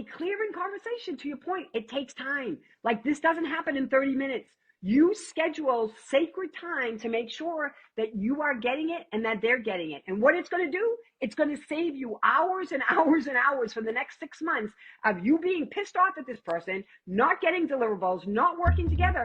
a clearing conversation, to your point, it takes time. Like, this doesn't happen in 30 minutes. You schedule sacred time to make sure that you are getting it and that they're getting it. And what it's going to do, it's going to save you hours and hours and hours for the next 6 months of you being pissed off at this person, not getting deliverables, not working together.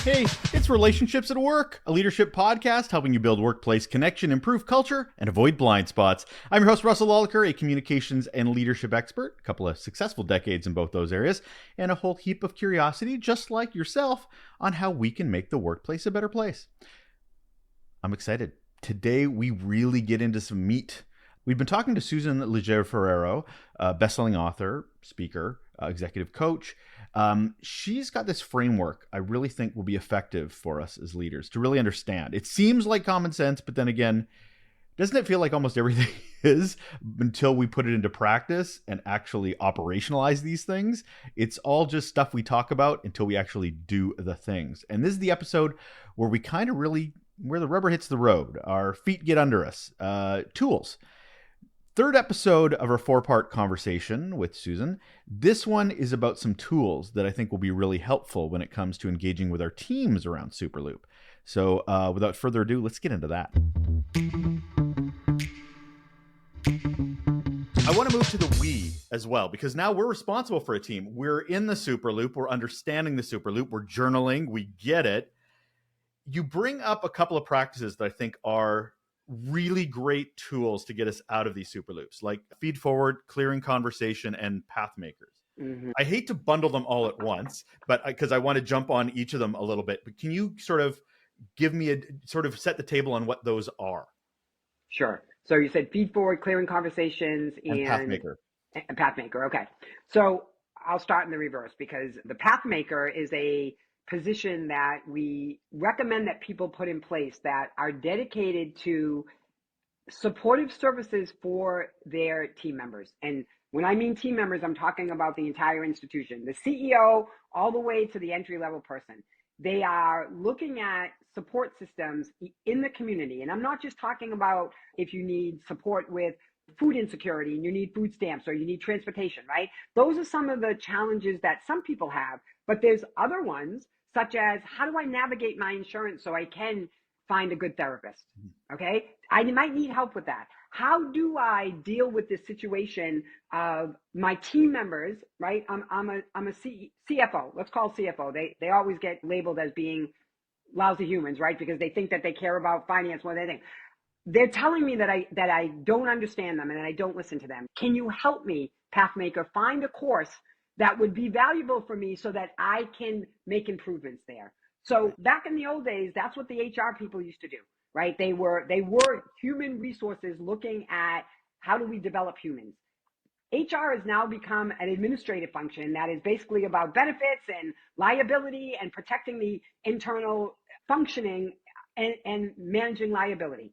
Hey, it's Relationships at Work, a leadership podcast helping you build workplace connection, improve culture, and avoid blind spots. I'm your host, Russel Lolacher, a communications and leadership expert, a couple of successful decades in both those areas, and a whole heap of curiosity, just like yourself, on how we can make the workplace a better place. I'm excited. Today, we really get into some meat. We've been talking to Susan Leger Ferraro, a bestselling author, speaker, executive coach. She's got this framework I really think will be effective for us as leaders to really understand. It seems like common sense, but then again, doesn't it feel like almost everything is until we put it into practice and actually operationalize these things? It's all just stuff we talk about until we actually do the things. And this is the episode where we kind of really, where the rubber hits the road, our feet get under us, tools. Third episode of our 4-part conversation with Susan. This one is about some tools that I think will be really helpful when it comes to engaging with our teams around Superloop. So without further ado, let's get into that. I want to move to the we as well, because now we're responsible for a team. We're in the Superloop. We're understanding the Superloop. We're journaling. We get it. You bring up a couple of practices that I think are really great tools to get us out of these Superloops, like Feedforward, Clearing Conversation, and Pathmakers. Mm-hmm. I hate to bundle them all at once, but because I want to jump on each of them a little bit. But can you sort of give me a sort of set the table on what those are? Sure. So you said Feedforward, Clearing Conversations, and Pathmaker. And Pathmaker. Okay. So I'll start in the reverse, because the Pathmaker is a position that we recommend that people put in place that are dedicated to supportive services for their team members. And when I mean team members, I'm talking about the entire institution, the CEO, all the way to the entry-level person. They are looking at support systems in the community. And I'm not just talking about if you need support with food insecurity and you need food stamps or you need transportation, right? Those are some of the challenges that some people have, but there's other ones, such as, how do I navigate my insurance so I can find a good therapist? Okay. I might need help with that. How do I deal with this situation of my team members, right? I'm a CFO. Let's call CFO. They always get labeled as being lousy humans, right? Because they think that they care about finance more than they think. They're telling me that I don't understand them and that I don't listen to them. Can you help me, Pathmaker, find a course that would be valuable for me so that I can make improvements there? So back in the old days, that's what the HR people used to do, right? They were human resources looking at how do we develop humans. HR has now become an administrative function that is basically about benefits and liability and protecting the internal functioning and managing liability.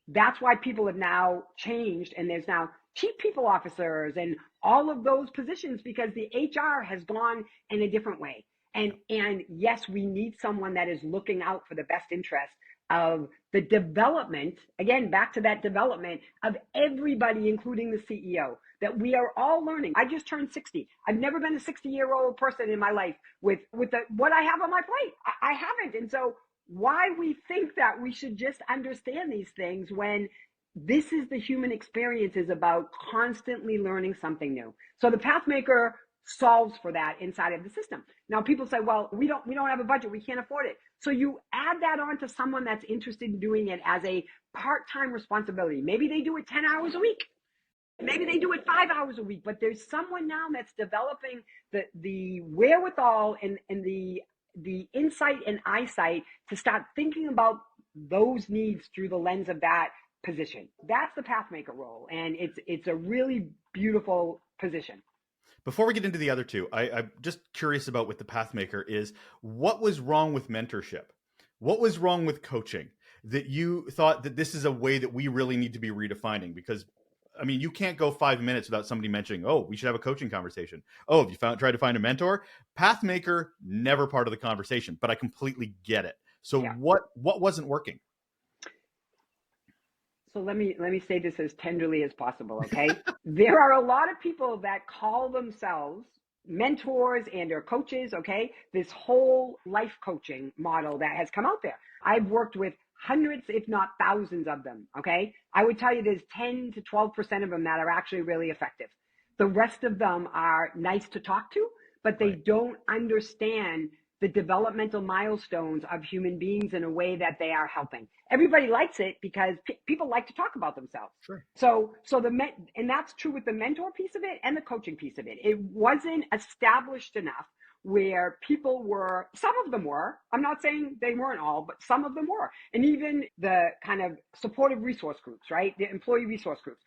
That's why people have now changed, and there's now chief people officers and all of those positions, because the HR has gone in a different way. And yes, we need someone that is looking out for the best interest of the development, again, back to that development of everybody, including the CEO, that we are all learning. I just turned 60. I've never been a 60-year-old person in my life with what I have on my plate. I haven't. And so why we think that we should just understand these things when this is the human experience, is about constantly learning something new. So the Pathmaker solves for that inside of the system. Now people say, well, we don't have a budget, we can't afford it. So you add that on to someone that's interested in doing it as a part-time responsibility. Maybe they do it 10 hours a week. Maybe they do it 5 hours a week, but there's someone now that's developing the wherewithal and the insight and eyesight to start thinking about those needs through the lens of that position. That's the Pathmaker role, and it's a really beautiful position. Before we get into the other two, I'm just curious about with the Pathmaker is, what was wrong with mentorship? What was wrong with coaching that you thought that this is a way that we really need to be redefining? Because, I mean, you can't go 5 minutes without somebody mentioning, oh, we should have a coaching conversation. Oh, have you tried to find a mentor? Pathmaker, never part of the conversation, but I completely get it. So Yeah. what wasn't working? So let me say this as tenderly as possible, okay? There are a lot of people that call themselves mentors and or coaches, okay? This whole life coaching model that has come out there. I've worked with hundreds, if not thousands of them, okay? I would tell you there's 10 to 12% of them that are actually really effective. The rest of them are nice to talk to, but they Right. don't understand the developmental milestones of human beings in a way that they are helping. Everybody likes it because people like to talk about themselves. Sure. And that's true with the mentor piece of it and the coaching piece of it. It wasn't established enough where people were, some of them were, I'm not saying they weren't all, but some of them were. And even the kind of supportive resource groups, right? The employee resource groups.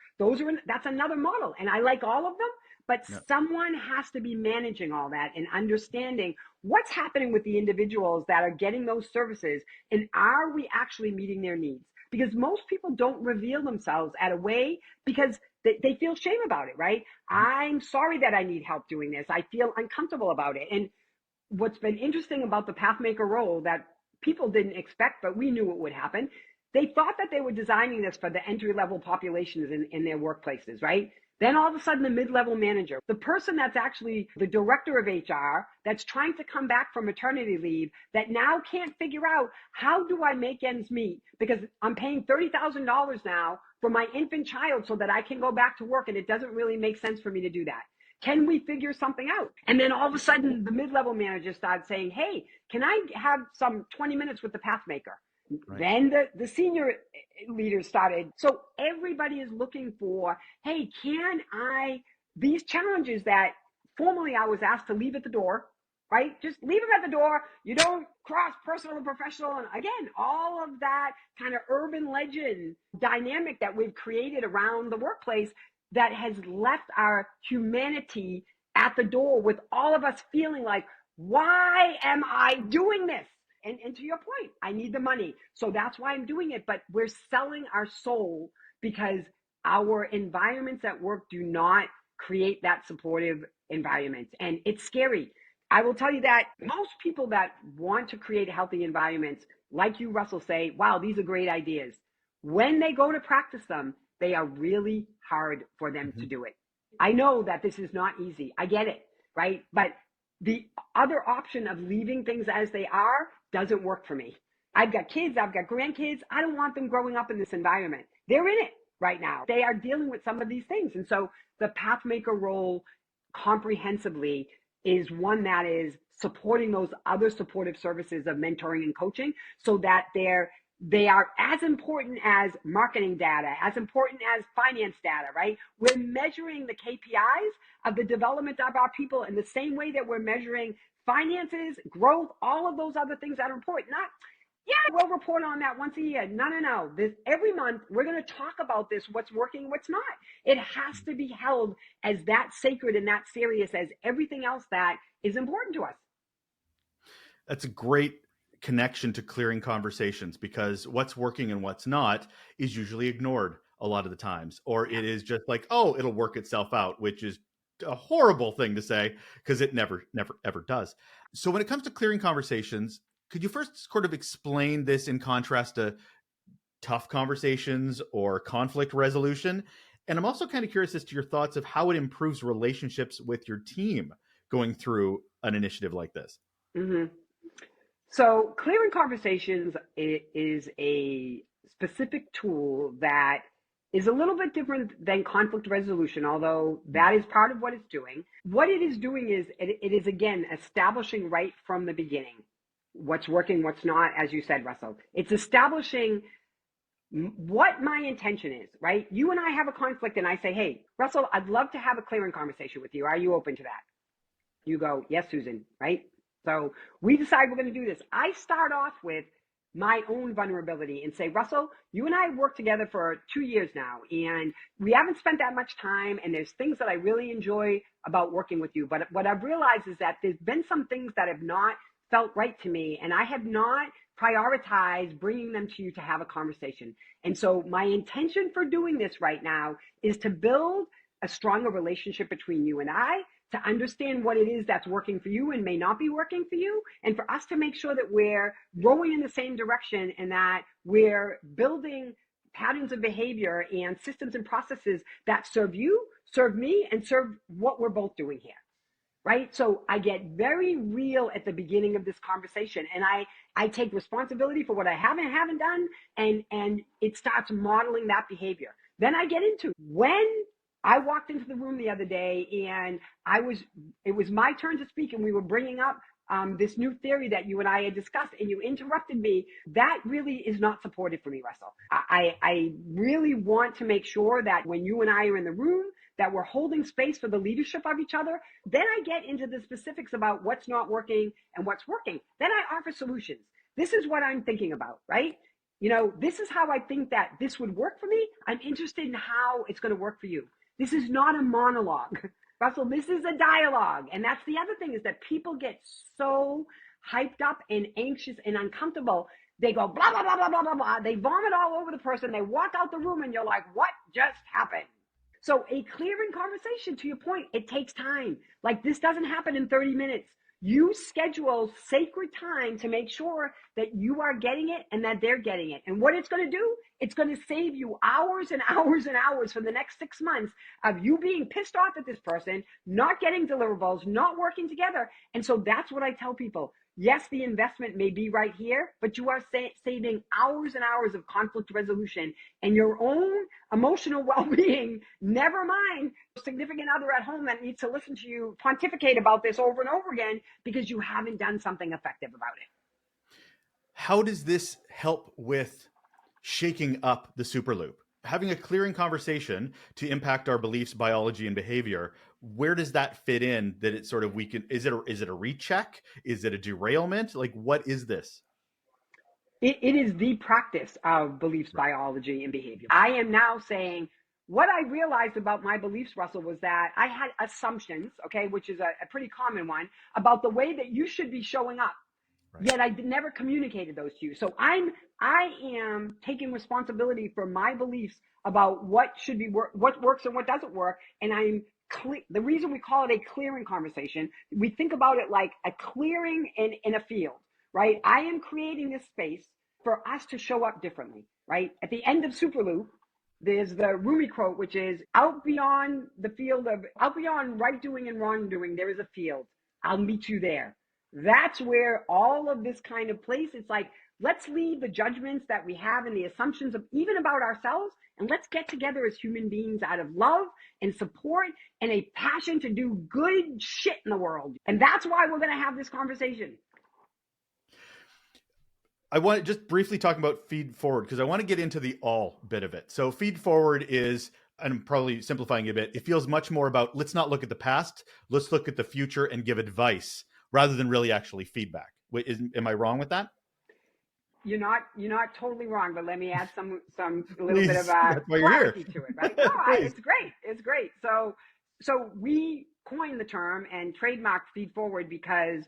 That's another model. And I like all of them, but Yep. someone has to be managing all that and understanding what's happening with the individuals that are getting those services, and are we actually meeting their needs? Because most people don't reveal themselves at a way because they feel shame about it, right? I'm sorry that I need help doing this. I feel uncomfortable about it. And what's been interesting about the Pathmaker role that people didn't expect, but we knew it would happen. They thought that they were designing this for the entry level populations in their workplaces, right? Then all of a sudden, the mid-level manager, the person that's actually the director of HR, that's trying to come back from maternity leave, that now can't figure out, how do I make ends meet? Because I'm paying $30,000 now for my infant child so that I can go back to work, and it doesn't really make sense for me to do that. Can we figure something out? And then all of a sudden, the mid-level manager started saying, hey, can I have some 20 minutes with the Pathmaker? Right. Then the senior leaders started. So everybody is looking for, hey, these challenges that formerly I was asked to leave at the door, right? Just leave them at the door. You don't cross personal and professional. And again, all of that kind of urban legend dynamic that we've created around the workplace that has left our humanity at the door, with all of us feeling like, why am I doing this? And to your point, I need the money. So that's why I'm doing it. But we're selling our soul because our environments at work do not create that supportive environment. And it's scary. I will tell you that most people that want to create healthy environments, like you, Russell, say, wow, these are great ideas. When they go to practice them, they are really hard for them to do it. I know that this is not easy. I get it, right? But the other option of leaving things as they are doesn't work for me. I've got kids, I've got grandkids. I don't want them growing up in this environment. They're in it right now. They are dealing with some of these things. And so the Pathmaker role comprehensively is one that is supporting those other supportive services of mentoring and coaching, so that they are as important as marketing data, as important as finance data, right? We're measuring the KPIs of the development of our people in the same way that we're measuring finances, growth, all of those other things that are important. Not, yeah, we'll report on that once a year. No. Every month, we're going to talk about this, what's working, what's not. It has to be held as that sacred and that serious as everything else that is important to us. That's a great connection to clearing conversations, because what's working and what's not is usually ignored a lot of the times, or it is just like, oh, it'll work itself out, which is a horrible thing to say, because it never ever does. So when it comes to clearing conversations, could you first sort of explain this in contrast to tough conversations or conflict resolution? And I'm also kind of curious as to your thoughts of how it improves relationships with your team going through an initiative like this. Mm-hmm. So clearing conversations is a specific tool that is a little bit different than conflict resolution, although that is part of what it's doing. What it is doing is it is, again, establishing right from the beginning what's working, what's not, as you said, Russell. It's establishing what my intention is, right? You and I have a conflict and I say, hey, Russell, I'd love to have a clearing conversation with you. Are you open to that? You go, yes, Susan, right? So we decide we're going to do this. I start off with my own vulnerability and say, Russell, you and I have worked together for 2 years now, and we haven't spent that much time, and there's things that I really enjoy about working with you. But what I've realized is that there's been some things that have not felt right to me, and I have not prioritized bringing them to you to have a conversation. And so my intention for doing this right now is to build a stronger relationship between you and I, to understand what it is that's working for you and may not be working for you, and for us to make sure that we're rowing in the same direction and that we're building patterns of behavior and systems and processes that serve you, serve me, and serve what we're both doing here. Right? So I get very real at the beginning of this conversation, and I take responsibility for what I haven't done, and it starts modeling that behavior. Then I get into when I walked into the room the other day and it was my turn to speak, and we were bringing up this new theory that you and I had discussed, and you interrupted me. That really is not supported for me, Russell. I really want to make sure that when you and I are in the room, that we're holding space for the leadership of each other. Then I get into the specifics about what's not working and what's working. Then I offer solutions. This is what I'm thinking about, right? This is how I think that this would work for me. I'm interested in how it's going to work for you. This is not a monologue. Russell, this is a dialogue. And that's the other thing, is that people get so hyped up and anxious and uncomfortable. They go blah, blah, blah, blah, blah, blah, blah. They vomit all over the person. They walk out the room and you're like, what just happened? So a clearing conversation, to your point, it takes time. Like, this doesn't happen in 30 minutes. You schedule sacred time to make sure that you are getting it and that they're getting it. And what it's going to do, it's going to save you hours and hours and hours for the next 6 months of you being pissed off at this person, not getting deliverables, not working together. And so that's what I tell people. Yes, the investment may be right here, but you are saving hours and hours of conflict resolution and your own emotional well-being, never mind a significant other at home that needs to listen to you pontificate about this over and over again because you haven't done something effective about it. How does this help with shaking up the Superloop? Having a clearing conversation to impact our beliefs, biology, and behavior, where does that fit in that it sort of weaken? Is it a recheck? Is it a derailment? Like, what is this? It is the practice of beliefs, biology, and behavior. I am now saying, what I realized about my beliefs, Russell, was that I had assumptions, okay, which is a pretty common one, about the way that you should be showing up. Right. Yet I never communicated those to you. So I am taking responsibility for my beliefs about what should be what works and what doesn't work. And the reason we call it a clearing conversation, we think about it like a clearing in a field, right? I am creating this space for us to show up differently, right? At the end of Superloop, there's the Rumi quote, which is out beyond right doing and wrong doing, there is a field. I'll meet you there. That's where all of this kind of place, it's like, let's leave the judgments that we have and the assumptions of even about ourselves, and let's get together as human beings out of love and support and a passion to do good shit in the world. And that's why we're going to have this conversation. I want to just briefly talk about Feedforward, because I want to get into the all bit of it. So Feedforward is, and I'm probably simplifying it a bit, it feels much more about, let's not look at the past, let's look at the future and give advice rather than really actually feedback. Am I wrong with that? You're not totally wrong, but let me add a little Please, bit of clarity to it, right? No, it's great. So we coined the term and trademarked Feedforward because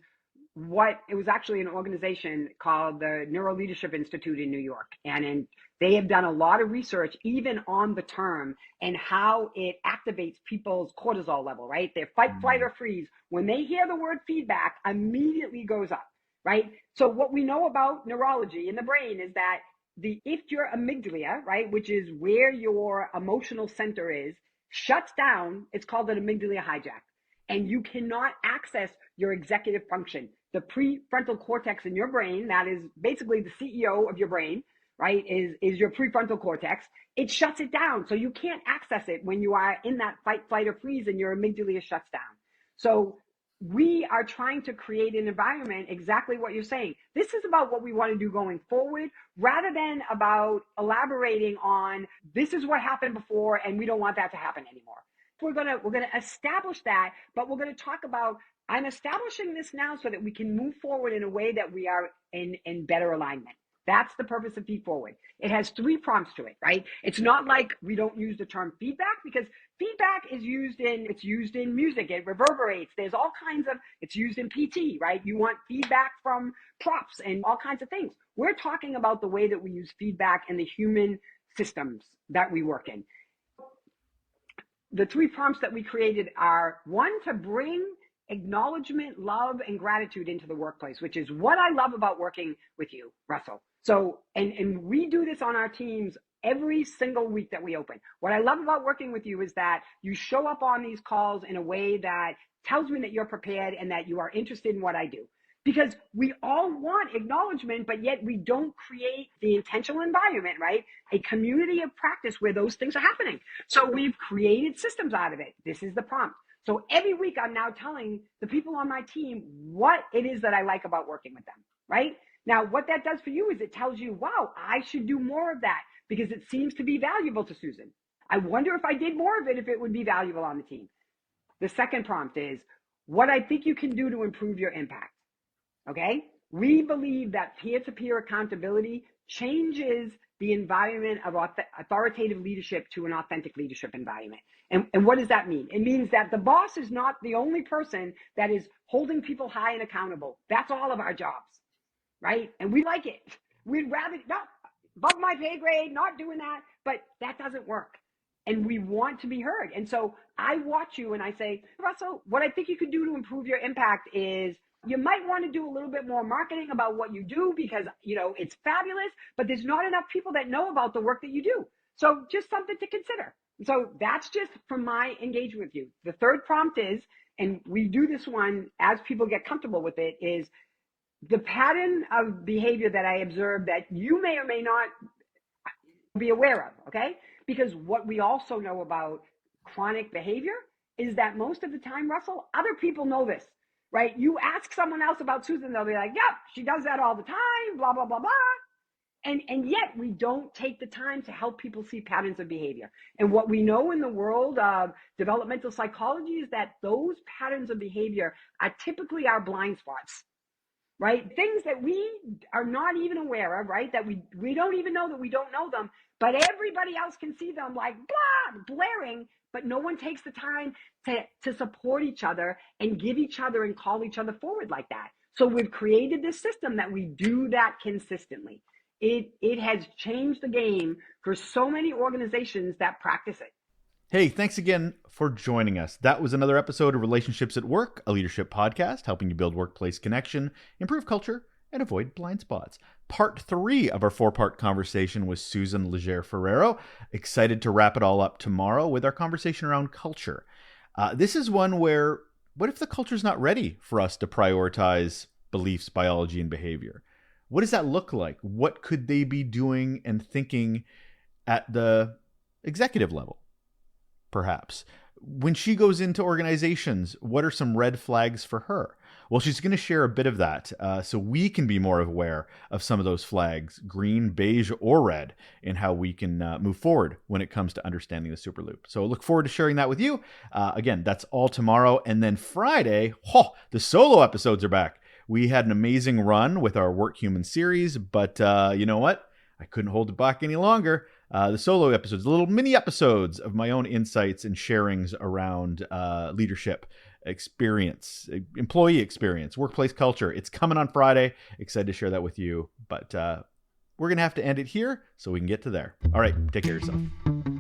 it was actually an organization called the Neuro Leadership Institute in New York, and they have done a lot of research even on the term and how it activates people's cortisol level, right? Their fight, flight, or freeze. When they hear the word feedback, immediately goes up, right? So what we know about neurology in the brain is that if your amygdala, right, which is where your emotional center is, shuts down, it's called an amygdala hijack. And you cannot access your executive function. The prefrontal cortex in your brain, that is basically the CEO of your brain, right, is your prefrontal cortex. It shuts it down. So you can't access it when you are in that fight, flight, or freeze and your amygdala shuts down. So we are trying to create an environment, exactly what you're saying. This is about what we want to do going forward, rather than about elaborating on this is what happened before and we don't want that to happen anymore. We're gonna establish that, but we're gonna talk about, I'm establishing this now so that we can move forward in a way that we are in better alignment. That's the purpose of Feedforward. It has 3 prompts to it, right? It's not like we don't use the term feedback, because feedback is used in music. It reverberates. There's all kinds of, it's used in PT, right? You want feedback from props and all kinds of things. We're talking about the way that we use feedback in the human systems that we work in. the 3 prompts that we created are: 1, to bring acknowledgement, love, and gratitude into the workplace, which is what I love about working with you, Russell. So, and we do this on our teams every single week that we open. What I love about working with you is that you show up on these calls in a way that tells me that you're prepared and that you are interested in what I do. Because we all want acknowledgement, but yet we don't create the intentional environment, right? A community of practice where those things are happening. So we've created systems out of it. This is the prompt. So every week I'm now telling the people on my team what it is that I like about working with them, right? Now, what that does for you is it tells you, wow, I should do more of that because it seems to be valuable to Susan. I wonder if I did more of it, if it would be valuable on the team. The second prompt is what I think you can do to improve your impact. Okay? We believe that peer-to-peer accountability changes the environment of authoritative leadership to an authentic leadership environment. And what does that mean? It means that the boss is not the only person that is holding people high and accountable. That's all of our jobs, right? And we like it. We'd rather, not above my pay grade, not doing that, but that doesn't work. And we want to be heard. And so I watch you and I say, Russell, what I think you could do to improve your impact is you might want to do a little bit more marketing about what you do because, it's fabulous, but there's not enough people that know about the work that you do. So just something to consider. So that's just from my engagement with you. The third prompt is, and we do this one as people get comfortable with it, is the pattern of behavior that I observe that you may or may not be aware of, okay? Because what we also know about chronic behavior is that most of the time, Russell, other people know this, right? You ask someone else about Susan, they'll be like, yep, she does that all the time, blah, blah, blah, blah. And yet we don't take the time to help people see patterns of behavior. And what we know in the world of developmental psychology is that those patterns of behavior are typically our blind spots, right? Things that we are not even aware of, right? That we don't even know that we don't know them, but everybody else can see them like blah, blaring, but no one takes the time to support each other and give each other and call each other forward like that. So we've created this system that we do that consistently. It has changed the game for so many organizations that practice it. Hey, thanks again for joining us. That was another episode of Relationships at Work, a leadership podcast helping you build workplace connection, improve culture, and avoid blind spots. Part 3 of our 4-part conversation with Susan Leger Ferraro. Excited to wrap it all up tomorrow with our conversation around culture. This is one where, what if the culture's not ready for us to prioritize beliefs, biology, and behavior? What does that look like? What could they be doing and thinking at the executive level, perhaps? When she goes into organizations, what are some red flags for her? Well, she's going to share a bit of that so we can be more aware of some of those flags, green, beige, or red, and how we can move forward when it comes to understanding the Superloop. So I look forward to sharing that with you. Again, that's all tomorrow. And then Friday, the solo episodes are back. We had an amazing run with our Work Human series, but you know what? I couldn't hold it back any longer. The solo episodes, little mini episodes of my own insights and sharings around leadership experience, employee experience, workplace culture. It's coming on Friday. Excited to share that with you, but we're going to have to end it here so we can get to there. All right, take care of yourself.